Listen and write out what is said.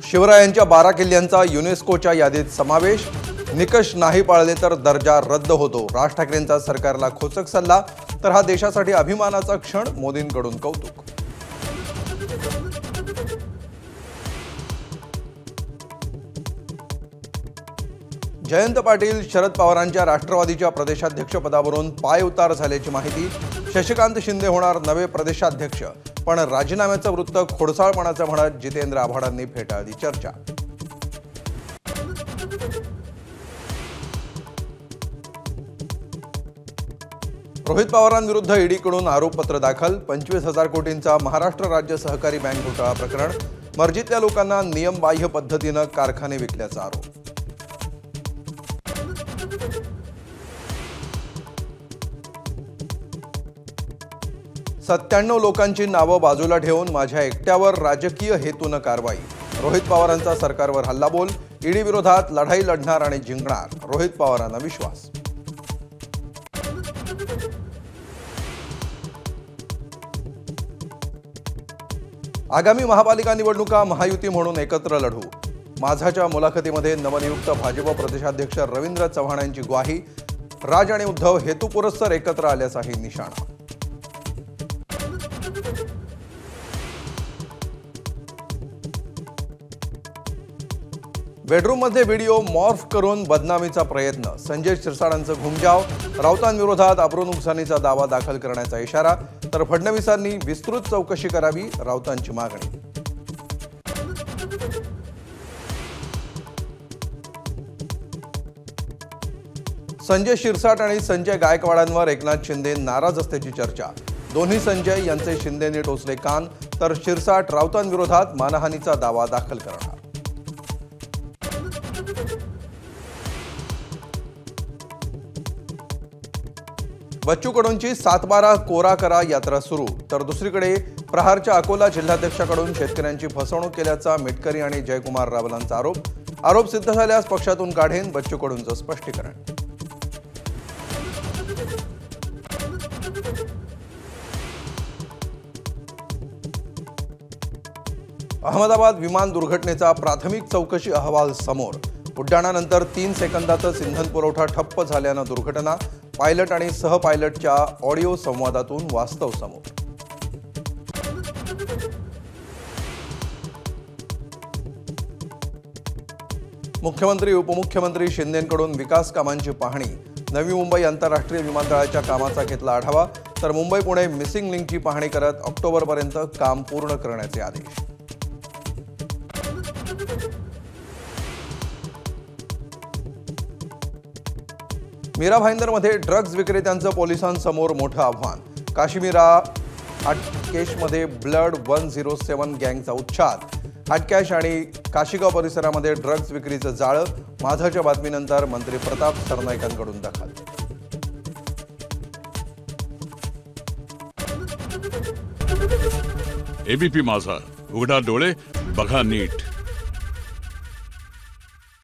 शिवरायांच्या 12 किल्ल्यांचा युनेस्कोच्या यादीत समावेश, निकष नाही पाळले तर दर्जा रद्द होतो. राज ठाकरेंचा सरकारला खोचक सल्ला, तर हा देशासाठी अभिमानाचा क्षण, मोदींकडून कौतुक. जयंत पाटील शरद पवारांच्या राष्ट्रवादीच्या प्रदेशाध्यक्षपदावरून पायउतार झाल्याची माहिती. शशिकांत शिंदे होणार नवे प्रदेशाध्यक्ष, पण राजीनाम्याचं वृत्त खोडसाळपणाचं म्हणत जितेंद्र आव्हाडांनी फेटाळली चर्चा. रोहित पवारांविरुद्ध ईडीकडून आरोपपत्र दाखल. 25,000 कोटींचा महाराष्ट्र राज्य सहकारी बँक घोटाळा प्रकरण. मर्जीतल्या लोकांना नियमबाह्य पद्धतीनं कारखाने विकल्याचा आरोप. "97 लोकांची नावं बाजूला ठेवून माझ्या एकट्यावर राजकीय हेतून कारवाई." रोहित पवारांचा सरकारवर हल्लाबोल. ईडी विरोधात लढाई लढणार आणि जिंकणार, रोहित पवारांना विश्वास. आगामी महापालिका निवडणुका महायुती म्हणून एकत्र लढू. माझाच्या मुलाखतीमध्ये नवनियुक्त भाजप प्रदेशाध्यक्ष रवींद्र चव्हाण यांची ग्वाही. राज आणि उद्धव हेतुपुरस्सर एकत्र आल्याचाही निशाणा. बेडरूममध्ये व्हिडिओ मॉर्फ करून बदनामीचा प्रयत्न. संजय शिरसाटांचं घुमजाव. राऊतांविरोधात अब्रू नुकसानीचा दावा दाखल करण्याचा इशारा, तर फडणवीसांनी विस्तृत चौकशी करावी, राऊतांची मागणी. संजय शिरसाट आणि संजय गायकवाडांवर एकनाथ शिंदे नाराज असल्याची चर्चा. दोन्ही संजय यांचे शिंदेंनी टोचले कान, तर शिरसाट राऊतांविरोधात मानहानीचा दावा दाखल करणार. बच्चू कडूंची 7/12 कोरा करा यात्रा सुरू, तर दुसरीकडे प्रहारच्या अकोला जिल्हाध्यक्षाकडून शेतकऱ्यांची फसवणूक केल्याचा मिटकरी आणि जयकुमार रावलांचा आरोप सिद्ध झाल्यास पक्षातून काढेन, बच्चू कडूंचं स्पष्टीकरण. अहमदाबाद विमान दुर्घटनेचा प्राथमिक चौकशी अहवाल समोर. उड्डाणानंतर 3 सेकंदातच इंधन पुरवठा ठप्प झाल्यानं दुर्घटना. पायलट आणि सहपायलटच्या ऑडिओ संवादातून वास्तव समोर. मुख्यमंत्री उपमुख्यमंत्री शिंदेंकडून विकास कामांची पाहणी. नवी मुंबई आंतरराष्ट्रीय विमानतळाच्या कामाचा घेतला आढावा, तर मुंबई पुणे मिसिंग लिंकची पाहणी करत ऑक्टोबरपर्यंत काम पूर्ण करण्याचे आदेश. मीरा भाईंदरमध्ये ड्रग्ज विक्रेत्यांचं पोलिसांसमोर मोठं आव्हान. काश्मीरा हाटकेशमध्ये ब्लड 107 गँगचा उच्छाद. हाटकॅश आणि काशीगाव परिसरामध्ये ड्रग्ज विक्रीचं जाळं. माझाच्या बातमीनंतर मंत्री प्रताप सरनाईकांकडून दखल. एबीपी माझा, उघडा डोळे बघा नीट.